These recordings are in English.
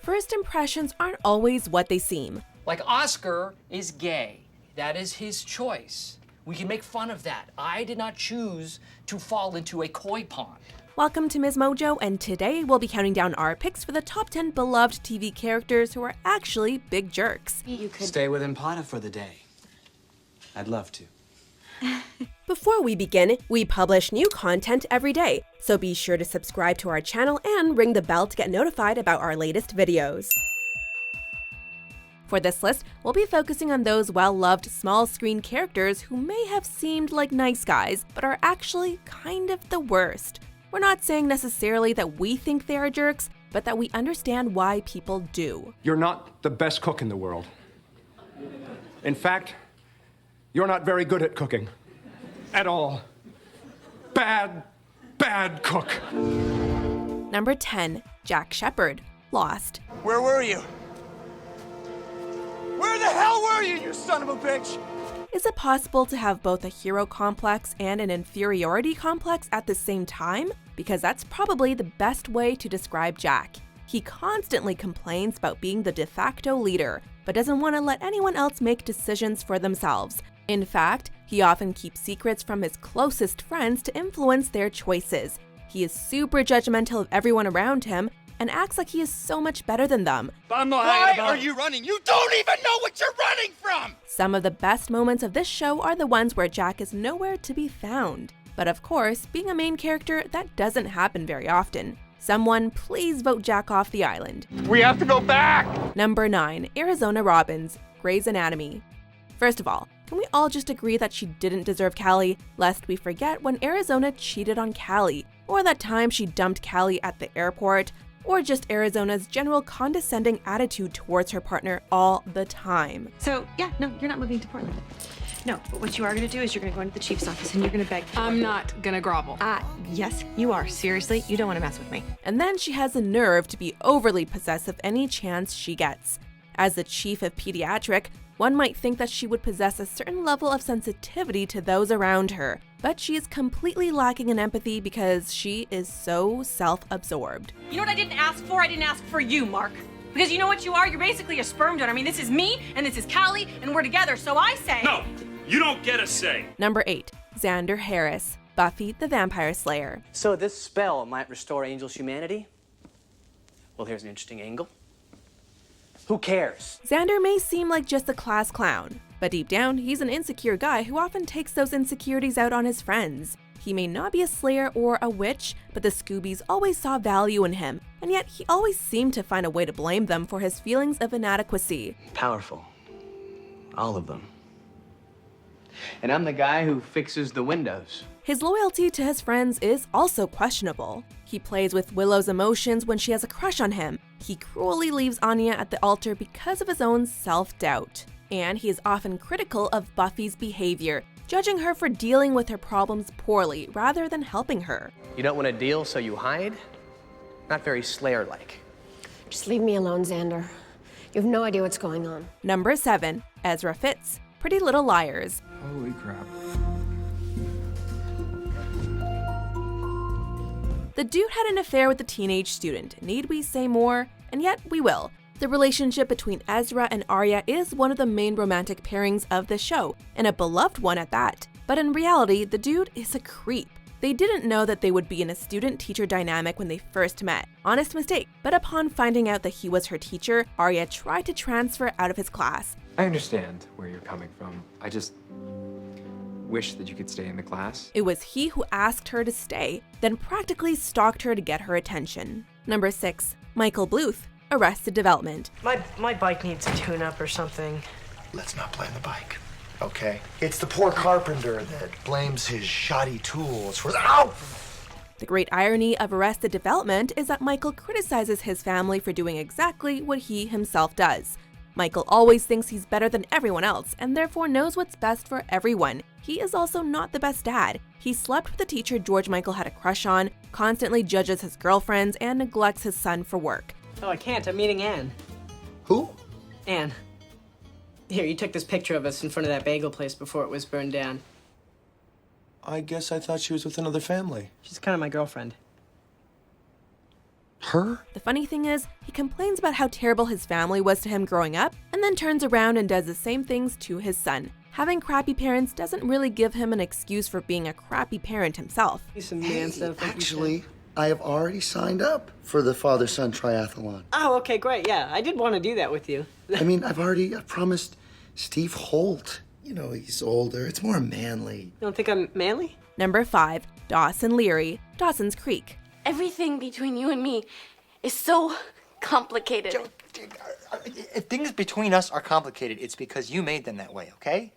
first impressions aren't always what they seem. Like Oscar is gay. That is his choice. We can make fun of that. I did not choose to fall into a koi pond. Welcome to MsMojo, and today we'll be counting down our picks for the top 10 beloved TV characters who are actually big jerks. You could stay with Implata for the day. I'd love to. Before we begin, we publish new content every day, so be sure to subscribe to our channel and ring the bell to get notified about our latest videos. For this list, we'll be focusing on those well-loved small-screen characters who may have seemed like nice guys, but are actually kind of the worst. We're not saying necessarily that we think they are jerks, but that we understand why people do. You're not the best cook in the world. In fact, you're not very good at cooking. At all. Bad cook. Number 10, Jack Shephard, Lost. Where were you? Where the hell were you, you son of a bitch? Is it possible to have both a hero complex and an inferiority complex at the same time? Because that's probably the best way to describe Jack. He constantly complains about being the de facto leader, but doesn't want to let anyone else make decisions for themselves. In fact, he often keeps secrets from his closest friends to influence their choices. He is super judgmental of everyone around him and acts like he is so much better than them. Why are you running? You don't even know what you're running from! Some of the best moments of this show are the ones where Jack is nowhere to be found. But of course, being a main character, that doesn't happen very often. Someone please vote Jack off the island. We have to go back! Number 9, Arizona Robbins, Grey's Anatomy. First of all, can we all just agree that she didn't deserve Callie, lest we forget when Arizona cheated on Callie, or that time she dumped Callie at the airport, or just Arizona's general condescending attitude towards her partner all the time. So, yeah, no, you're not moving to Portland. No, but what you are going to do is you're going to go into the chief's office and you're going to beg. I'm not going to grovel. Yes, you are. Seriously, you don't want to mess with me. And then she has the nerve to be overly possessive any chance she gets. As the chief of pediatric, one might think that she would possess a certain level of sensitivity to those around her, but she is completely lacking in empathy because she is so self-absorbed. You know what I didn't ask for? I didn't ask for you, Mark. Because you know what you are? You're basically a sperm donor. I mean, this is me, and this is Callie, and we're together, so I say... No, you don't get a say. Number 8, Xander Harris, Buffy the Vampire Slayer. So this spell might restore Angel's humanity? Well, here's an interesting angle. Who cares? Xander may seem like just a class clown, but deep down, he's an insecure guy who often takes those insecurities out on his friends. He may not be a slayer or a witch, but the Scoobies always saw value in him, and yet he always seemed to find a way to blame them for his feelings of inadequacy. Powerful. All of them. And I'm the guy who fixes the windows. His loyalty to his friends is also questionable. He plays with Willow's emotions when she has a crush on him. He cruelly leaves Anya at the altar because of his own self-doubt. And he is often critical of Buffy's behavior, judging her for dealing with her problems poorly rather than helping her. You don't want to deal, so you hide? Not very Slayer-like. Just leave me alone, Xander. You have no idea what's going on. Number 7, Ezra Fitz, Pretty Little Liars. Holy crap. The dude had an affair with a teenage student. Need we say more? And yet we will. The relationship between Ezra and Arya is one of the main romantic pairings of the show, and a beloved one at that. But in reality, the dude is a creep. They didn't know that they would be in a student-teacher dynamic when they first met. Honest mistake. But upon finding out that he was her teacher, Arya tried to transfer out of his class. I understand where you're coming from. I just wish that you could stay in the class. It was he who asked her to stay, then practically stalked her to get her attention. Number 6, Michael Bluth, Arrested Development. My bike needs a tune-up or something. Let's not blame the bike, okay? It's the poor carpenter that blames his shoddy tools for the— Ow! The great irony of Arrested Development is that Michael criticizes his family for doing exactly what he himself does. Michael always thinks he's better than everyone else and therefore knows what's best for everyone. He is also not the best dad. He slept with a teacher George Michael had a crush on, constantly judges his girlfriends, and neglects his son for work. Oh, I can't. I'm meeting Anne. Who? Anne. Here, you took this picture of us in front of that bagel place before it was burned down. I guess I thought she was with another family. She's kind of my girlfriend. Her? The funny thing is, he complains about how terrible his family was to him growing up, and then turns around and does the same things to his son. Having crappy parents doesn't really give him an excuse for being a crappy parent himself. Actually, I have already signed up for the father-son triathlon. Oh, okay, great. Yeah, I did want to do that with you. I mean, I've promised Steve Holt. You know, he's older. It's more manly. You don't think I'm manly? Number 5, Dawson Leery, Dawson's Creek. Everything between you and me is so complicated. If things between us are complicated, it's because you made them that way, okay?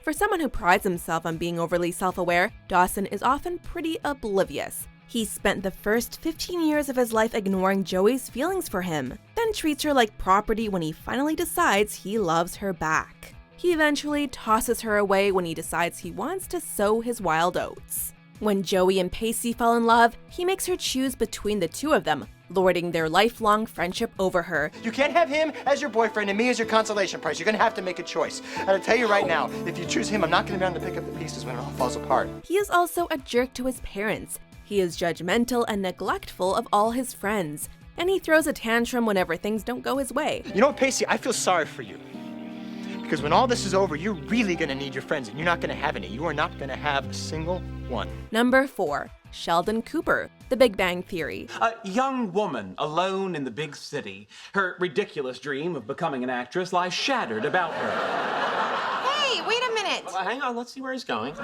For someone who prides himself on being overly self-aware, Dawson is often pretty oblivious. He spent the first 15 years of his life ignoring Joey's feelings for him, then treats her like property when he finally decides he loves her back. He eventually tosses her away when he decides he wants to sow his wild oats. When Joey and Pacey fall in love, he makes her choose between the two of them, lording their lifelong friendship over her. You can't have him as your boyfriend and me as your consolation prize. You're gonna have to make a choice. And I'll tell you right now, if you choose him, I'm not gonna be around to pick up the pieces when it all falls apart. He is also a jerk to his parents. He is judgmental and neglectful of all his friends, and he throws a tantrum whenever things don't go his way. You know what, Pacey? I feel sorry for you. Because when all this is over, you're really gonna need your friends, and you're not gonna have any. You are not gonna have a single one. Number 4, Sheldon Cooper, The Big Bang Theory. A young woman alone in the big city. Her ridiculous dream of becoming an actress lies shattered about her. Hey, wait a minute. Well, hang on, let's see where he's going.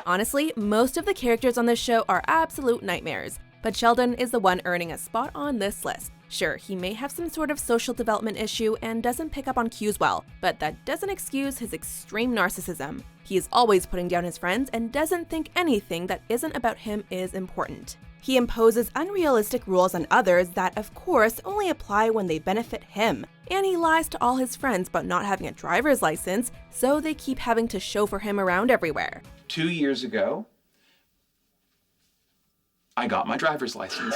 Honestly, most of the characters on this show are absolute nightmares, but Sheldon is the one earning a spot on this list. Sure, he may have some sort of social development issue and doesn't pick up on cues well, but that doesn't excuse his extreme narcissism. He is always putting down his friends and doesn't think anything that isn't about him is important. He imposes unrealistic rules on others that, of course, only apply when they benefit him. And he lies to all his friends about not having a driver's license, so they keep having to chauffeur him around everywhere. 2 years ago, I got my driver's license.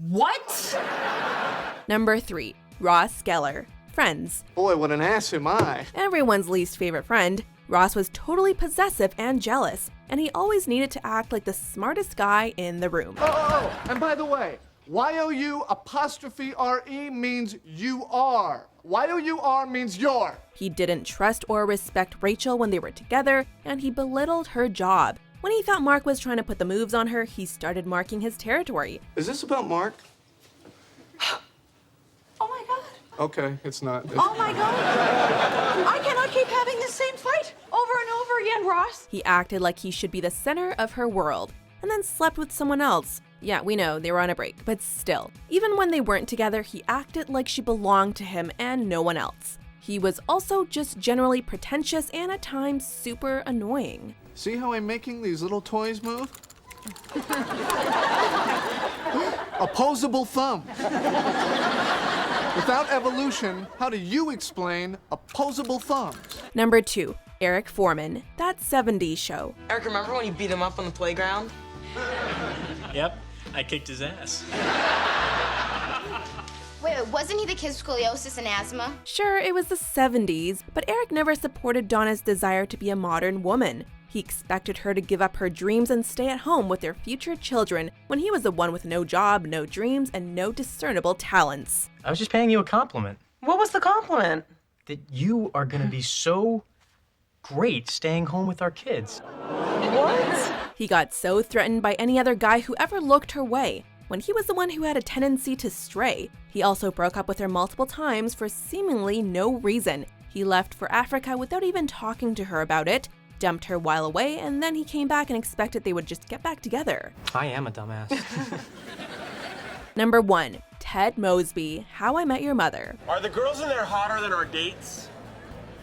What? Number 3, Ross Geller, Friends. Boy, what an ass am I. Everyone's least favorite friend, Ross was totally possessive and jealous, and he always needed to act like the smartest guy in the room. And by the way, Y-O-U-R-E means you are. Y-O-U-R means you're. He didn't trust or respect Rachel when they were together, and he belittled her job. When he thought Mark was trying to put the moves on her, he started marking his territory. Is this about Mark? Oh my God. Okay, it's not. Oh my God. I cannot keep having the same fight over and over again, Ross. He acted like he should be the center of her world, and then slept with someone else. Yeah, we know, they were on a break, but still. Even when they weren't together, he acted like she belonged to him and no one else. He was also just generally pretentious and at times super annoying. See how I'm making these little toys move? Opposable thumb. Without evolution, how do you explain opposable thumbs? Number 2, Eric Foreman, That 70s Show. Eric, remember when you beat him up on the playground? Yep, I kicked his ass. Wait, wasn't he the kid with scoliosis and asthma? Sure, it was the 70s, but Eric never supported Donna's desire to be a modern woman. He expected her to give up her dreams and stay at home with their future children when he was the one with no job, no dreams, and no discernible talents. I was just paying you a compliment. What was the compliment? That you are gonna be so great staying home with our kids. What? He got so threatened by any other guy who ever looked her way, when he was the one who had a tendency to stray. He also broke up with her multiple times for seemingly no reason. He left for Africa without even talking to her about it, dumped her while away, and then he came back and expected they would just get back together. I am a dumbass. Number 1, Ted Mosby, How I Met Your Mother. Are the girls in there hotter than our dates?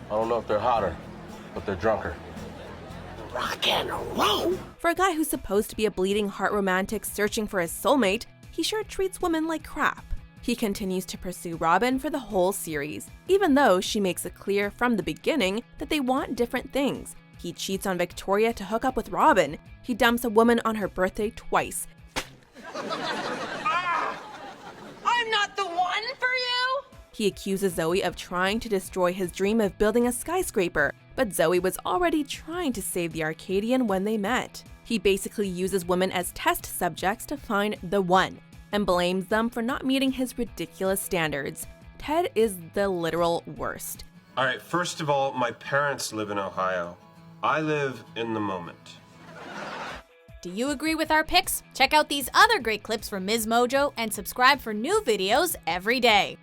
I don't know if they're hotter, but they're drunker. Rock and roll. For a guy who's supposed to be a bleeding heart romantic searching for his soulmate, he sure treats women like crap. He continues to pursue Robin for the whole series, even though she makes it clear from the beginning that they want different things. He cheats on Victoria to hook up with Robin. He dumps a woman on her birthday twice. I'm not the one for you! He accuses Zoe of trying to destroy his dream of building a skyscraper, but Zoe was already trying to save the Arcadian when they met. He basically uses women as test subjects to find the one, and blames them for not meeting his ridiculous standards. Ted is the literal worst. All right, first of all, my parents live in Ohio. I live in the moment. Do you agree with our picks? Check out these other great clips from MsMojo and subscribe for new videos every day.